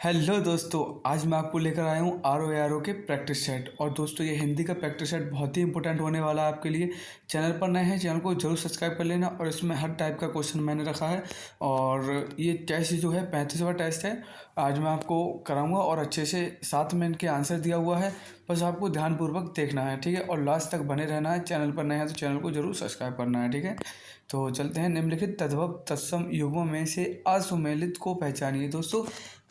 Hello दोस्तों, आज मैं आपको लेकर आया हूँ आर ओ के प्रैक्टिस सेट। और दोस्तों, ये हिंदी का प्रैक्टिस सेट बहुत ही इंपॉर्टेंट होने वाला है आपके लिए। चैनल पर नए हैं, चैनल को जरूर सब्सक्राइब कर लेना। और इसमें हर टाइप का क्वेश्चन मैंने रखा है। और ये टेस्ट जो है 35वां टेस्ट है। आज मैं आपको कराऊंगा और अच्छे से 7 में इनके आंसर दिया हुआ है। बस आपको ध्यानपूर्वक देखना है, ठीक है। और लास्ट तक बने रहना है। चैनल पर नए हैं तो चैनल को जरूर सब्सक्राइब करना है, ठीक है। तो चलते हैं। निम्नलिखित तद्भव तत्सम युग्मों में से असुमेलित को पहचानिए। दोस्तों,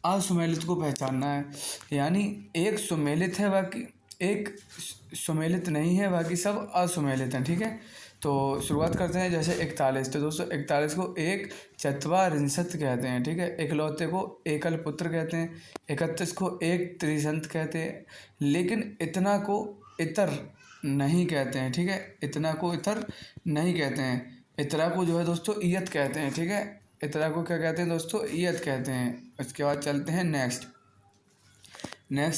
असुमेलित को पहचानना है, यानी एक सुमेलित है बाकी एक सुमेलित नहीं है, बाकी सब असुमेलित हैं, ठीक है। तो शुरुआत करते हैं। जैसे 41, तो दोस्तों 41 को एक चत्वारिंशत् कहते हैं, ठीक है। एकलौते को एकल पुत्र कहते हैं। 31 को एक त्रिशंत कहते हैं। लेकिन इतना को इतर नहीं कहते हैं, ठीक है। इतना को इतर नहीं कहते हैं। इतरा को जो है दोस्तों ईयत कहते हैं, ठीक है। इतरा को क्या कहते हैं दोस्तों? ईयत कहते हैं। उसके बाद चलते हैं नेक्स्ट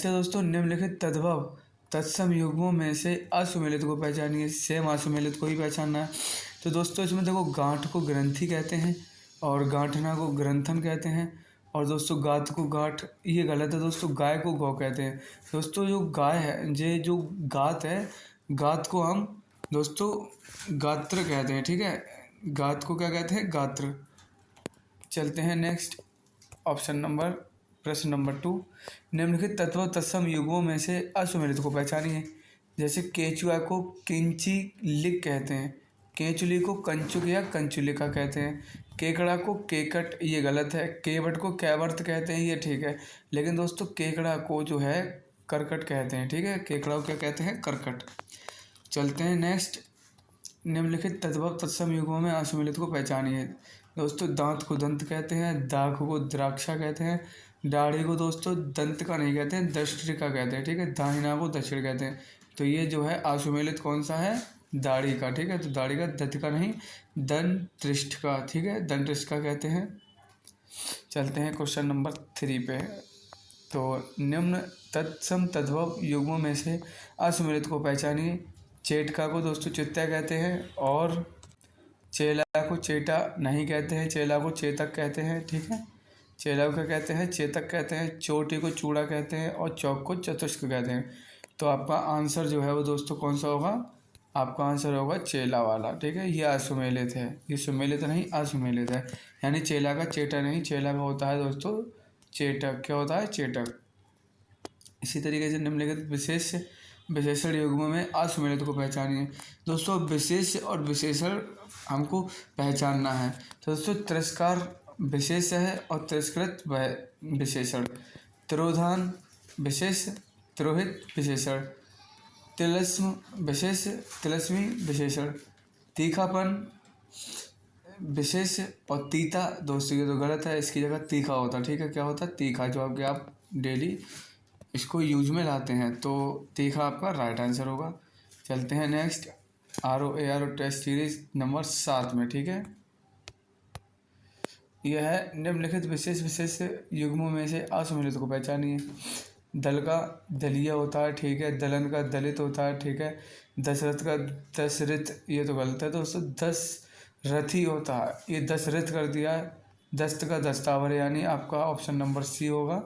है दोस्तों, निम्नलिखित तद्भव तत्सम युग्मों में से असुमेलित को पहचानिए। सेम असुमेलित को ही पहचानना है। तो दोस्तों इसमें देखो, गांठ को ग्रंथि कहते हैं और गांठना को ग्रंथन कहते हैं। और दोस्तों गात को गाठ, ये गलत है दोस्तों। गाय को गौ कहते हैं। दोस्तों जो गाय है, ये जो गात है, गात को हम दोस्तों गात्र कहते हैं, ठीक है। गात को क्या कहते हैं? गात्र। चलते हैं नेक्स्ट प्रश्न नंबर 2। निम्नलिखित तत्व तत्सम युग्मों में से असुमेलित को पहचानिए। जैसे केचुआ को किंची लिक कहते हैं। केंचुली को कंचुक या कंचुलिका कहते हैं। केकड़ा को केकट, ये गलत है। केवट को कैवर्त कहते हैं, ये ठीक है। लेकिन दोस्तों केकड़ा को जो है करकट कहते हैं, ठीक है। केकड़ा को क्या कहते हैं? करकट। चलते हैं नेक्स्ट। निम्नलिखित तद्भव तत्सम युग्मों में असुमेलित को पहचानिए। दोस्तों दांत को दंत कहते हैं। दाख को द्राक्षा कहते हैं। दाढ़ी को दोस्तों दंत का नहीं कहते हैं, दष्टिका कहते हैं, ठीक है। दाहिना को दक्षिण कहते हैं। तो ये जो है असुमेलित कौन सा है? दाढ़ी का, ठीक है। तो दाढ़ी का दंत का नहीं, दंत्रिष्ठ का, ठीक है। दंत्रिष्ठ का कहते हैं। चलते हैं क्वेश्चन नंबर 3 पे। तो निम्न तत्सम तद्भव युग्मों में से असुमेलित को पहचानिए। चेटका को दोस्तों चित्ता कहते हैं और चेला को चेटा नहीं कहते हैं। चेला को चेतक कहते हैं, ठीक है। चेला को क्या कहते हैं? चेतक कहते हैं। चोटी को चूड़ा कहते हैं और चौक को चतुष्क कहते हैं। तो आपका आंसर जो है वो दोस्तों कौन सा होगा? आपका आंसर होगा चेला वाला, ठीक है। ये असुमेलित है, ये सुमेलित नहीं असुमेलित है। यानी चेला का चेटा नहीं, चेला का होता है दोस्तों चेटक। क्या होता है? चेटक। इसी तरीके से निम्नलिखित विशेषण युग्मों में असुमेलित को पहचानिए। दोस्तों विशेष और विशेषण हमको पहचानना है। तो दोस्तों तिरस्कार विशेष है और तिरस्कृत विशेषण। तिरोधान विशेष, तिरोहित विशेषण। तिलस्म विशेष, तिलस्मी विशेषण। तीखापन विशेष और तीता दोस्तों ये तो गलत है, इसकी जगह तीखा होता, ठीक है। क्या होता? तीखा, जो आपके आप डेली इसको यूज में लाते हैं। तो तीखा आपका राइट आंसर होगा। चलते हैं next R O test series number 7 में, ठीक है। यह है निम्नलिखित विशेष युग्मों में से असुमेलित को पहचानिए। दल का दलिया होता है, ठीक है। दलन का दलित होता है, ठीक है। दशरथ का दशरथ, ये तो गलत है दोस्तों। दशरथी होता है, ये दशरथ कर दिया है। दस्त का दस्तावर, यानी आपका ऑप्शन नंबर सी होगा।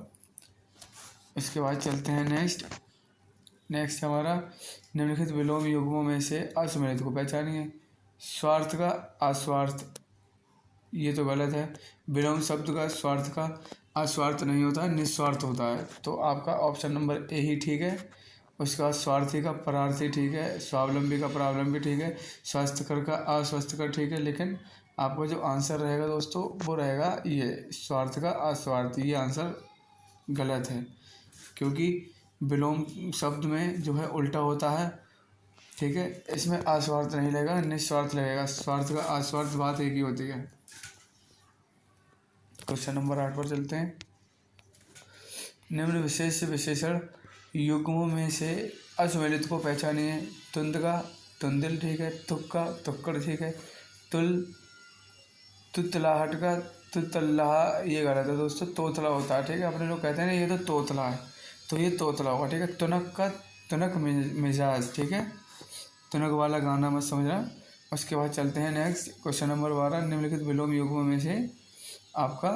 इसके बाद चलते हैं नेक्स्ट हमारा निम्नलिखित विलोम युग्मों में से असुमेलित को पहचानिए। स्वार्थ का अस्वार्थ, ये तो गलत है। विलोम शब्द का स्वार्थ का अस्वार्थ नहीं होता है, निस्वार्थ होता है। तो आपका ऑप्शन नंबर ए ही ठीक है। उसके बाद स्वार्थी का परार्थी, ठीक है। स्वावलंबी का परावलंबी, ठीक है। स्वास्थ्यकर का अस्वास्थ्यकर, ठीक है। लेकिन आपका जो आंसर रहेगा दोस्तों वो रहेगा ये स्वार्थ का अस्वार्थ। ये आंसर गलत है, क्योंकि विलोम शब्द में जो है उल्टा होता है, ठीक है। इसमें अस्वार्थ नहीं लगेगा, निस्वार्थ लगेगा। स्वार्थ का अस्वार्थ बात एक ही होती है। क्वेश्चन नंबर 8 पर चलते हैं। निम्न विशेषण युग्मों में से असुमेलित को पहचानिए। तुंद का तुंदिल, ठीक है। तुक का तुक्कड़, ठीक है। तुतलाहट का तुतल्लाह, ये गलत है दोस्तों। तोतला होता है, ठीक है। अपने लोग कहते हैं ना ये तो तोतला है, तो ये तोतला होगा, ठीक है। तुनक का तुनक मिजाज, ठीक है। तुनक वाला गाना मत समझना। उसके बाद चलते हैं नेक्स्ट क्वेश्चन नंबर 12। निम्नलिखित विलोम युग्मों में से आपका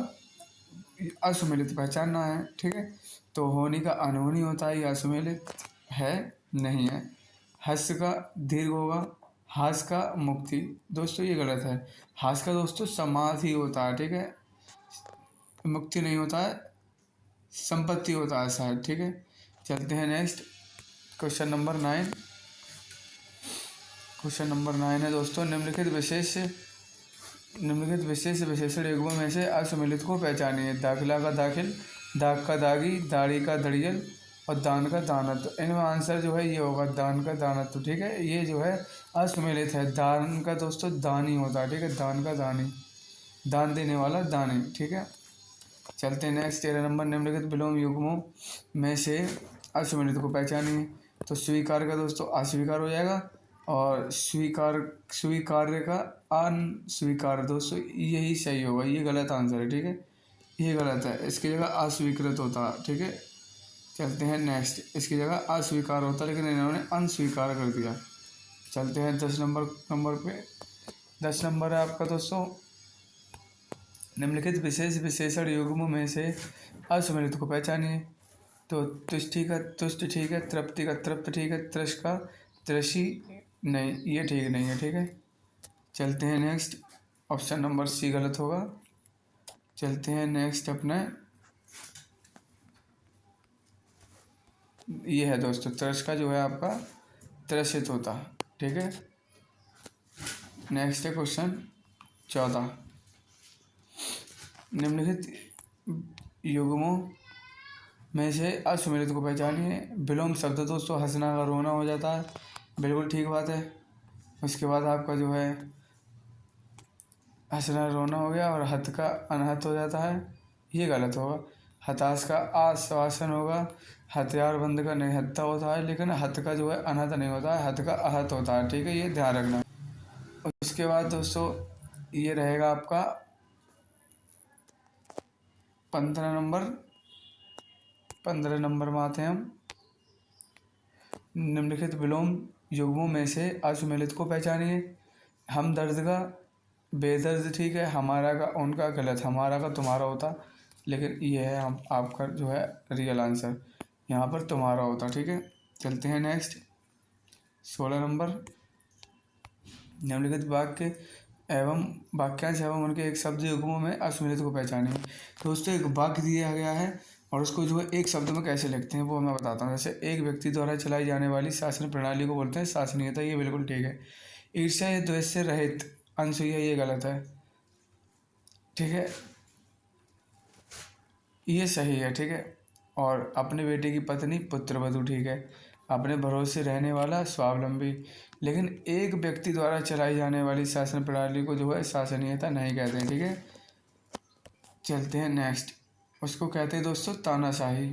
असुमेलित पहचानना है, ठीक है। तो होनी का अनहोनी होता है, ये असुमेलित है नहीं है। हस्य का दीर्घ होगा, हास का मुक्ति। दोस्तों ये गलत है। हास का दोस्तों समाधि होता है, ठीक है, मुक्ति नहीं होता है, संपत्ति होता है शायद, ठीक है। चलते हैं next, question number 9। Question number 9 है दोस्तों, निम्नलिखित विशेष विशेषण युग्मों में से असुमेलित को पहचानिए। दाखिला का दाखिल, दाग का दागी, दाढ़ी का दड़ियल और दान का दानत्व। इनमें आंसर जो है ये होगा दान का दानत्व, ठीक है। ये जो है असुमेलित है। दान का दोस्तों दानी होता है, ठीक है, दान का दानी, दान देने वाला दानी, ठीक है। चलते हैं नेक्स्ट, 13 नंबर, निम्नलिखित विलोम युग्मों में से असुमेलित को पहचानिए। तो स्वीकार का दोस्तों अस्वीकार हो जाएगा, और स्वीकार्य का अस्वीकार। दोस्तों यही सही होगा, ये गलत आंसर है, ठीक है, ये गलत है, इसकी जगह अस्वीकृत होता है, ठीक है। चलते हैं नेक्स्ट, इसकी जगह अस्वीकार होता, लेकिन इन्होंने अनस्वीकार कर दिया। चलते हैं 10 नंबर पे। 10 नंबर है आपका दोस्तों, निम्नलिखित विशेष विशेषण युग्मों में से असुमेलित को पहचानिए। तो तुष्टि का तुष्ट ठीक है, तृप्ति का तृप्त ठीक है, त्रश का त्रशी नहीं, ये ठीक नहीं है, ठीक है। चलते हैं नेक्स्ट, ऑप्शन नंबर सी गलत होगा। चलते हैं नेक्स्ट अपने, ये है दोस्तों, त्रश का जो है आपका त्रसित होता, ठीक है। नेक्स्ट है क्वेश्चन 14, निम्नलिखित युग्मों में से असुमेलित को पहचानिए। विलोम शब्द दोस्तों हंसना का रोना हो जाता है, बिल्कुल ठीक बात है। उसके बाद आपका जो है हंसना रोना हो गया, और हत का अनहत हो जाता है, ये गलत होगा। हताश का आश्वासन होगा, हथियार बंद का निहत्था होता है, लेकिन हत का जो है अनहत नहीं होता है, हत का आहत होता है, ठीक है, ये ध्यान रखना। उसके बाद दोस्तों ये रहेगा आपका 15 नंबर में आते हैं हम। निम्नलिखित विलोम युग्मों में से असुमेलित को पहचानिए। हम दर्द का बेदर्द ठीक है, हमारा का उनका गलत, हमारा का तुम्हारा होता, लेकिन ये है हम आपका जो है रियल आंसर, यहाँ पर तुम्हारा होता, ठीक है। चलते हैं नेक्स्ट, 16 नंबर, निम्नलिखित वाक्य एवं वाक्यांश एवं उनके एक शब्द युग्मों में असुमेलित को पहचानिए। दोस्तों एक वाक्य दिया गया है, और उसको जो है एक शब्द में कैसे लिखते हैं वो मैं बताता हूँ। जैसे एक व्यक्ति द्वारा चलाई जाने वाली शासन प्रणाली को बोलते हैं शासनीयता, ये बिल्कुल ठीक है। ईर्ष्या या द्वेष से रहित अनसुईया, ये गलत है, ठीक है, ये सही है, ठीक है। और अपने बेटे की पत्नी पुत्रवधू, ठीक है। अपने भरोसे रहने वाला स्वावलंबी, लेकिन एक व्यक्ति द्वारा चलाई जाने वाली शासन प्रणाली को जो है शासनीयता नहीं कहते हैं, ठीक है। चलते हैं नेक्स्ट, उसको कहते हैं दोस्तों तानाशाही।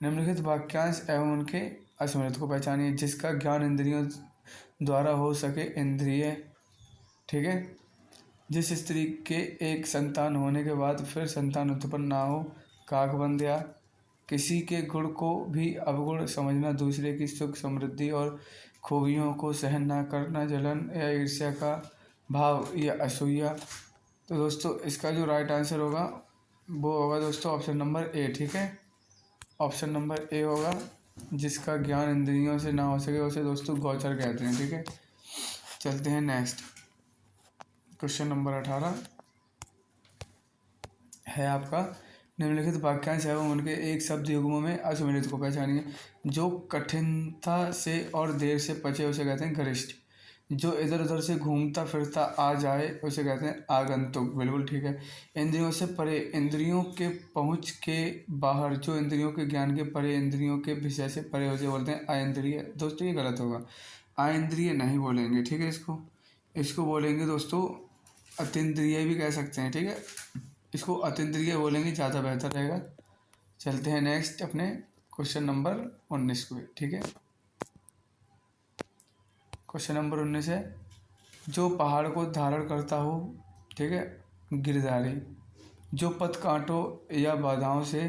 निम्नलिखित वाक्यांश एवं उनके असुमेलित को पहचानिए। जिसका ज्ञान इंद्रियों द्वारा हो सके इंद्रिय, ठीक है। जिस स्त्री के एक संतान होने के बाद फिर संतान उत्पन्न ना हो, काकबंद। या किसी के गुण को भी अवगुण समझना, दूसरे की सुख समृद्धि और खूबियों को सहन ना करना, जलन या ईर्ष्या का भाव या असूया। तो दोस्तों इसका जो राइट आंसर होगा वो होगा दोस्तों ऑप्शन नंबर ए, ठीक है, ऑप्शन नंबर ए होगा। जिसका ज्ञान इंद्रियों से ना हो सके उसे दोस्तों गोचर कहते हैं, ठीक है। चलते हैं नेक्स्ट, क्वेश्चन नंबर 18 है आपका, निम्नलिखित वाक्यांश एवं उनके एक शब्द युग्मों में असुमेलित को पहचानिए। जो कठिनता से और देर से पचे उसे कहते हैं गरिष्ठ। जो इधर उधर से घूमता फिरता आ जाए उसे कहते हैं आगंतुक, बिल्कुल ठीक है। इंद्रियों से परे, इंद्रियों के पहुँच के बाहर, जो इंद्रियों के ज्ञान के परे, इंद्रियों के विषय से परे उसे बोलते हैं अइंद्रिय। दोस्तों ये गलत होगा, अइंद्रिय नहीं बोलेंगे, ठीक है। इसको बोलेंगे दोस्तों अतीन्द्रिय भी कह सकते हैं, ठीक है। इसको अतीन्द्रिय बोलेंगे, ज़्यादा बेहतर रहेगा। चलते हैं नेक्स्ट अपने क्वेश्चन नंबर 19 को, ठीक है। क्वेश्चन नंबर 19 है, जो पहाड़ को धारण करता हो, ठीक है, गिरधारी। जो पथ कांटों या बाधाओं से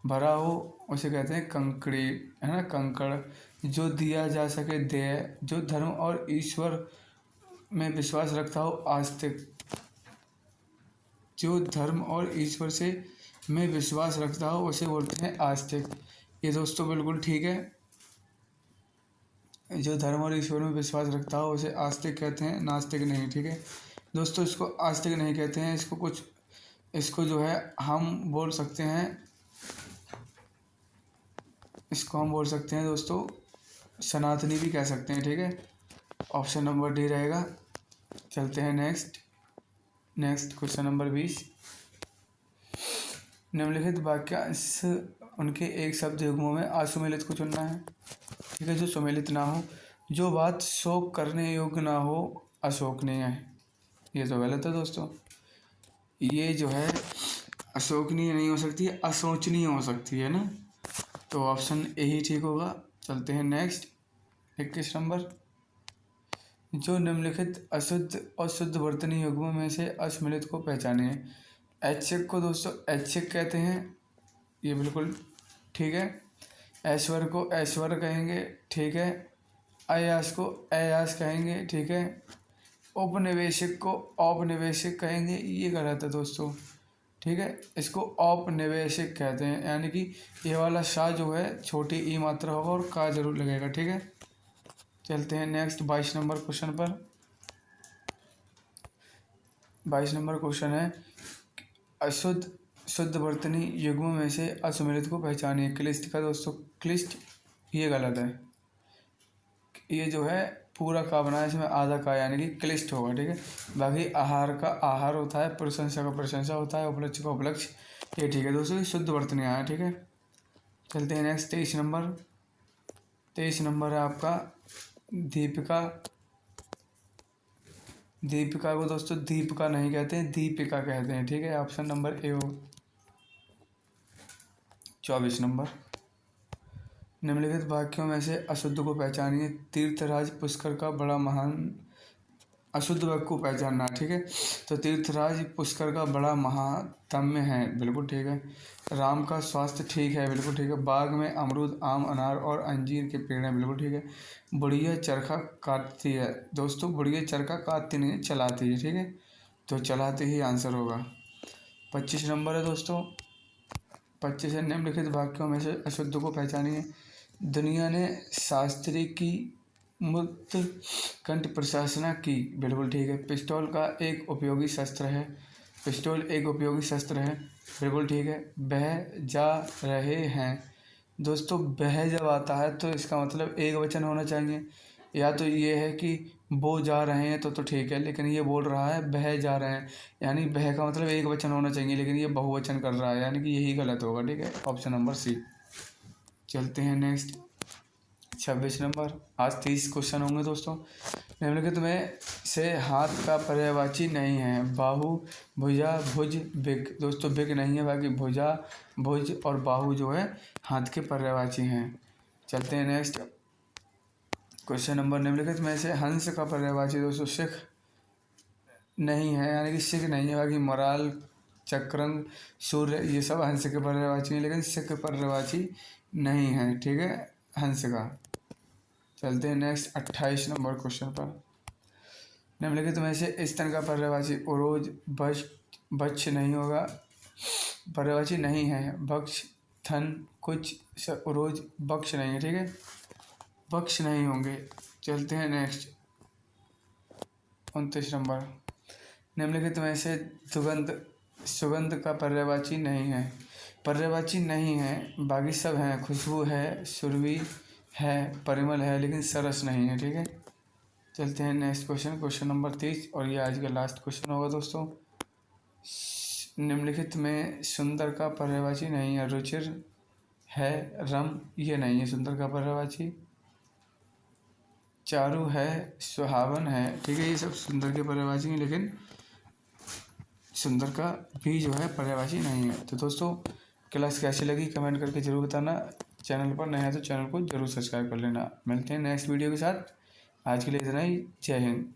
भरा हो उसे कहते हैं कंकड़ी, है ना, कंकड़। जो दिया जा सके देय। जो धर्म और ईश्वर में विश्वास रखता हो आस्तिक। जो धर्म और ईश्वर से में विश्वास रखता हो उसे बोलते हैं आस्तिक। ये दोस्तों बिल्कुल ठीक है। जो धर्म और ईश्वर में विश्वास रखता हो उसे आस्तिक कहते हैं, नास्तिक नहीं। ठीक है दोस्तों, इसको आस्तिक नहीं कहते हैं, इसको जो है हम बोल सकते हैं, इसको हम बोल सकते हैं दोस्तों सनातनी भी कह सकते हैं। ठीक है, ऑप्शन नंबर डी रहेगा। चलते हैं नेक्स्ट क्वेश्चन नंबर 20। निम्नलिखित वाक्यांश उनके एक शब्द युग्मों में असुमेलित को चुनना है। ठीक है, जो सुमेलित ना हो। जो बात शोक करने योग्य ना हो अशोकनीय है। ये तो गलत है दोस्तों, ये जो है अशोकनीय नहीं हो सकती, अशोचनीय हो सकती है ना, तो ऑप्शन ए ही ठीक होगा। चलते हैं नेक्स्ट 21 नंबर। जो निम्नलिखित अशुद्ध और शुद्ध वर्तनी युग्मों में से असुमेलित को पहचाने। ऐच्छिक को दोस्तों ऐच्छिक कहते हैं, ये बिल्कुल ठीक है। ऐश्वर्य को ऐश्वर्य कहेंगे, ठीक है। अयास को अयास कहेंगे, ठीक है। औपनिवेशिक को औपनिवेशिक कहेंगे, ये गलत है दोस्तों। ठीक है, इसको औपनिवेशिक कहते हैं, यानी कि ये वाला सा जो है छोटी ई मात्रा होगा और का जरूर लगेगा। ठीक है, चलते हैं नेक्स्ट 22 नंबर क्वेश्चन पर। 22 नंबर क्वेश्चन है अशुद्ध शुद्ध वर्तनी युग्मों में से असुमेलित को पहचानिए। क्लिष्ट का दोस्तों क्लिष्ट, ये गलत है। ये जो है पूरा का बना है, इसमें आधा का यानी कि क्लिष्ट होगा। ठीक है, बाकी आहार का आहार होता है, प्रशंसा का प्रशंसा होता है, उपलक्ष्य का उपलक्ष्य, ये ठीक है दोस्तों, ये शुद्ध वर्तनी आया। ठीक है, चलते हैं नेक्स्ट 23 नंबर। 23 नंबर है आपका दीपिका। दीपिका को दोस्तों दीपिका नहीं कहते हैं, दीपिका कहते हैं। ठीक है, ऑप्शन नंबर ए हो। 24 नंबर। निम्नलिखित वाक्यों में से अशुद्ध को पहचानिए। तीर्थराज पुष्कर का बड़ा महान, अशुद्ध वाक्य को पहचानना। ठीक है, तो तीर्थराज पुष्कर का बड़ा महात्म्य है, बिल्कुल ठीक है। राम का स्वास्थ्य ठीक है, बिल्कुल ठीक है। बाग में अमरूद आम अनार और अंजीर के पेड़ हैं, बिल्कुल ठीक है। बुढ़िया चरखा काटती है दोस्तों, बुढ़िया चरखा काटती नहीं चलाती है। ठीक है, तो चलाती ही आंसर होगा। 25 नंबर है दोस्तों। 25 है निम्नलिखित वाक्यों में से अशुद्ध को पहचानिए। दुनिया ने शास्त्री की मुक्त कंठ प्रशासना की, बिल्कुल ठीक है। पिस्तौल का एक उपयोगी शस्त्र है, पिस्तौल एक उपयोगी शस्त्र है, बिल्कुल ठीक है। बह जा रहे हैं दोस्तों, बह जब आता है तो इसका मतलब एक वचन होना चाहिए, या तो ये है कि वो जा रहे हैं तो ठीक है, लेकिन ये बोल रहा है बह जा रहे हैं, यानी बह का मतलब एक वचन होना चाहिए, लेकिन ये बहुवचन कर रहा है, यानी कि यही गलत होगा। ठीक है, ऑप्शन नंबर सी। चलते हैं नेक्स्ट 26 नंबर। आज 30 क्वेश्चन होंगे दोस्तों। निम्नलिखित में से हाथ का पर्यायवाची नहीं है। बाहु, भुजा, भुज, बिग दोस्तों बिग नहीं है, बाकी भुजा, भुज और बाहु जो है हाथ के पर्यायवाची हैं। चलते हैं नेक्स्ट क्वेश्चन नंबर। निम्नलिखित में से हंस का पर्यायवाची दोस्तों सिख नहीं है, यानी कि सिख नहीं है, बाकी मराल, चक्रंग, सूर्य ये सब हंस के पर्यायवाची हैं, लेकिन सिख पर्यायवाची नहीं है। ठीक है, हंस का। चलते हैं नेक्स्ट 28 नंबर क्वेश्चन पर। निम्नलिखित में से स्तन का पर्यायवाची उरोज, बक्ष नहीं होगा, पर्यायवाची नहीं है। बक्ष, थन, कुछ, उरोज, बक्ष नहीं है। ठीक है, बक्ष नहीं होंगे। चलते हैं नेक्स्ट 29 नंबर। निम्नलिखित में से सुगंध का पर्यायवाची नहीं है, पर्यायवाची नहीं है, बाकी सब हैं। खुशबू है, सुरभि है, परिमल है, लेकिन सरस नहीं है। ठीक है, चलते हैं नेक्स्ट क्वेश्चन नंबर 30, और ये आज का लास्ट क्वेश्चन होगा दोस्तों। निम्नलिखित में सुंदर का पर्यायवाची नहीं है। रुचिर है, रम ये नहीं है सुंदर का पर्यायवाची। चारु है, सुहावन है, ठीक है, ये सब सुंदर के पर्यायवाची हैं, लेकिन सुंदर का भी जो है पर्यायवाची नहीं है। तो दोस्तों क्लास कैसी लगी कमेंट करके जरूर बताना। चैनल पर नया है तो चैनल को जरूर सब्सक्राइब कर लेना। मिलते हैं नेक्स्ट वीडियो के साथ। आज के लिए इतना ही। जय हिंद।